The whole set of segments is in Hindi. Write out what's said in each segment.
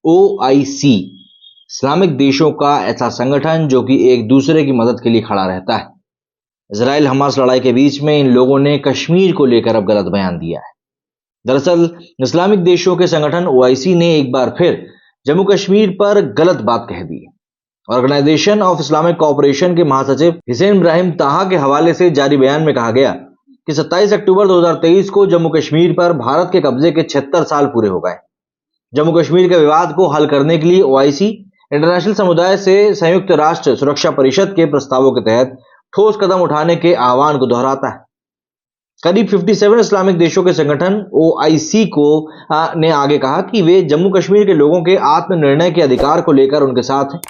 ओआईसी इस्लामिक देशों का ऐसा संगठन जो कि एक दूसरे की मदद के लिए खड़ा रहता है। इजराइल हमास लड़ाई के बीच में इन लोगों ने कश्मीर को लेकर अब गलत बयान दिया है। दरअसल इस्लामिक देशों के संगठन ओआईसी ने एक बार फिर जम्मू कश्मीर पर गलत बात कह दी है। ऑर्गेनाइजेशन ऑफ इस्लामिक कोऑपरेशन के महासचिव हिसैन इब्राहिम ताहा के हवाले से जारी बयान में कहा गया कि 27 अक्टूबर 2023 को जम्मू कश्मीर पर भारत के कब्जे के 76 साल पूरे हो गए। जम्मू कश्मीर के विवाद को हल करने के लिए ओआईसी इंटरनेशनल समुदाय से संयुक्त राष्ट्र सुरक्षा परिषद के प्रस्तावों के तहत ठोस कदम उठाने के आह्वान को दोहराता है। करीब 57 इस्लामिक देशों के संगठन ओआईसी को ने आगे कहा कि वे जम्मू कश्मीर के लोगों के आत्मनिर्णय के अधिकार को लेकर उनके साथ हैं।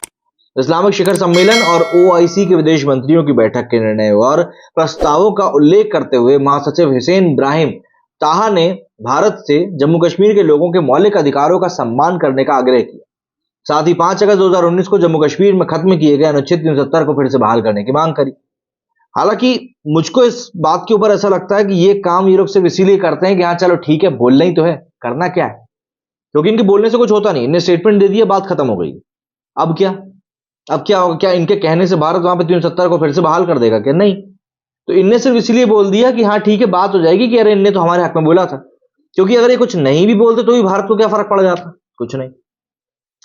इस्लामिक शिखर सम्मेलन और ओआईसी के विदेश मंत्रियों की बैठक के निर्णय और प्रस्तावों का उल्लेख करते हुए महासचिव हिसैन इब्राहिम ताहा ने भारत से जम्मू कश्मीर के लोगों के मौलिक अधिकारों का सम्मान करने का आग्रह किया। साथ ही 5 अगस्त 2019 को जम्मू कश्मीर में खत्म किए गए अनुच्छेद 370 को फिर से बहाल करने की मांग करी। हालांकि मुझको इस बात के ऊपर ऐसा लगता है कि ये काम ये लोग सिर्फ इसीलिए करते हैं कि हाँ चलो ठीक है, बोलना ही तो है, करना क्या है, क्योंकि इनके बोलने से कुछ होता नहीं। इन्हें स्टेटमेंट दे दिया, बात खत्म हो गई। अब क्या होगा? क्या इनके कहने से भारत वहां पे 370 को फिर से बहाल कर देगा? क्या नहीं। तो इनने सिर्फ इसलिए बोल दिया कि हाँ ठीक है, बात हो जाएगी कि अरे इनने तो हमारे हक में बोला था। क्योंकि अगर ये कुछ नहीं भी बोलते तो भी भारत को क्या फर्क पड़ जाता? कुछ नहीं।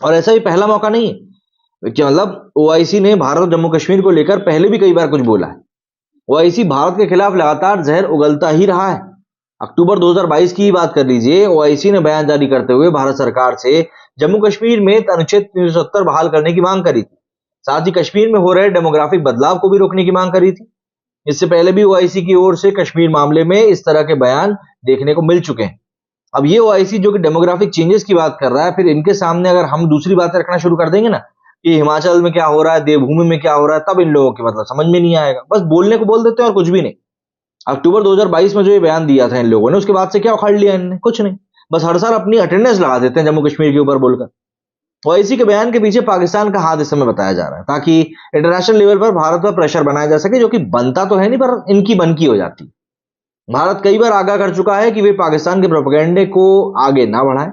और ऐसा भी पहला मौका नहीं है। क्या मतलब ओआईसी ने भारत और जम्मू कश्मीर को लेकर पहले भी कई बार कुछ बोला है। ओआईसी भारत के खिलाफ लगातार जहर उगलता ही रहा है। अक्टूबर 2022 की बात कर लीजिए, ओआईसी ने बयान जारी करते हुए भारत सरकार से जम्मू कश्मीर में अनुच्छेद 370 बहाल करने की मांग करी थी। साथ ही कश्मीर में हो रहे डेमोग्राफिक बदलाव को भी रोकने की मांग करी थी। इससे पहले भी ओआईसी की ओर से कश्मीर मामले में इस तरह के बयान देखने को मिल चुके हैं। अब ये ओआईसी जो कि डेमोग्राफिक चेंजेस की बात कर रहा है, फिर इनके सामने अगर हम दूसरी बातें रखना शुरू कर देंगे ना कि हिमाचल में क्या हो रहा है, देवभूमि में क्या हो रहा है, तब इन लोगों के मतलब समझ में नहीं आएगा। बस बोलने को बोल देते हैं और कुछ भी नहीं। अक्टूबर 2022 में जो ये बयान दिया था इन लोगों ने, उसके बाद से क्या उखाड़ लिया इन्होंने? कुछ नहीं। बस हर साल अपनी अटेंडेंस लगा देते हैं जम्मू कश्मीर के ऊपर बोलकर। ओआईसी के बयान के पीछे पाकिस्तान का हाथ इस समय बताया जा रहा है, ताकि इंटरनेशनल लेवल पर भारत पर प्रेशर बनाया जा सके, जो कि बनता तो है नहीं पर इनकी बनकी हो जाती। भारत कई बार आगाह कर चुका है कि वे पाकिस्तान के प्रोपेगेंडे को आगे ना बढ़ाएं।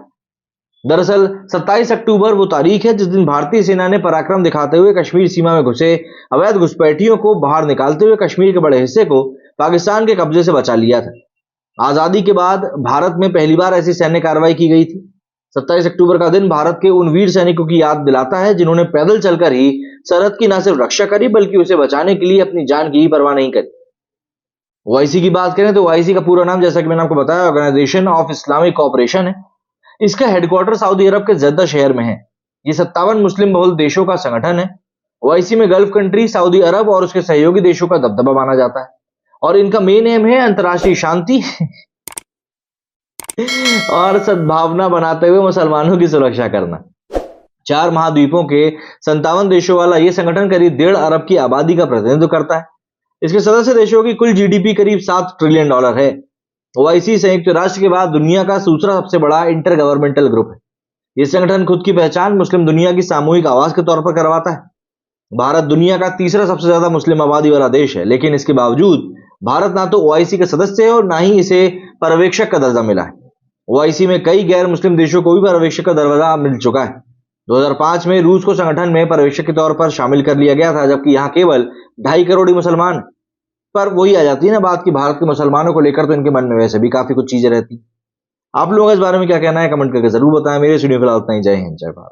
दरअसल 27 अक्टूबर वो तारीख है जिस दिन भारतीय सेना ने पराक्रम दिखाते हुए कश्मीर सीमा में घुसे अवैध घुसपैठियों को बाहर निकालते हुए कश्मीर के बड़े हिस्से को पाकिस्तान के कब्जे से बचा लिया था। आजादी के बाद भारत में पहली बार ऐसी सैन्य कार्रवाई की गई थी। 27 अक्टूबर का दिन भारत के उन वीर सैनिकों की याद दिलाता है जिन्होंने पैदल चलकर ही सरहद की न सिर्फ रक्षा करी बल्कि उसे बचाने के लिए अपनी जान की ही परवाह नहीं करी। ओआईसी की बात करें तो ओआईसी का पूरा नाम, जैसा कि मैंने आपको बताया, ऑर्गेनाइजेशन ऑफ इस्लामिक कोऑपरेशन है। इसका हेडक्वार्टर सऊदी अरब के जद्दा शहर में है। ये 57 मुस्लिम बहुल देशों का संगठन है। ओआईसी में गल्फ कंट्री, सऊदी अरब और उसके सहयोगी देशों का दबदबा माना जाता है और इनका मेन एम है अंतर्राष्ट्रीय शांति और सद्भावना बनाते हुए मुसलमानों की सुरक्षा करना। 4 महाद्वीपों के 57 देशों वाला यह संगठन करीब 1.5 अरब की आबादी का प्रतिनिधित्व करता है। इसके सदस्य देशों की कुल जीडीपी करीब $7 ट्रिलियन है। ओआईसी संयुक्त राष्ट्र के बाद दुनिया का दूसरा सबसे बड़ा इंटर गवर्नमेंटल ग्रुप है। यह संगठन खुद की पहचान मुस्लिम दुनिया की सामूहिक आवाज के तौर पर करवाता है। भारत दुनिया का तीसरा सबसे ज्यादा मुस्लिम आबादी वाला देश है, लेकिन इसके बावजूद भारत ना तो ओआईसी के सदस्य है और ना ही इसे पर्यवेक्षक का दर्जा मिला है। ओआईसी में कई गैर मुस्लिम देशों को भी पर्यवेक्षक का दर्जा मिल चुका है। 2005 में रूस को संगठन में पर्यवेक्षक के तौर पर शामिल कर लिया गया था, जबकि यहाँ केवल 2.5 करोड़ ही मुसलमान। पर वही आ जाती है ना बात कि भारत के मुसलमानों को लेकर तो इनके मन में वैसे भी काफी कुछ चीजें रहती। आप लोगों का इस बारे में क्या कहना है कमेंट करके जरूर बताएं। मेरे वीडियो फिलहाल इतना ही। जय हिंद, जय भारत।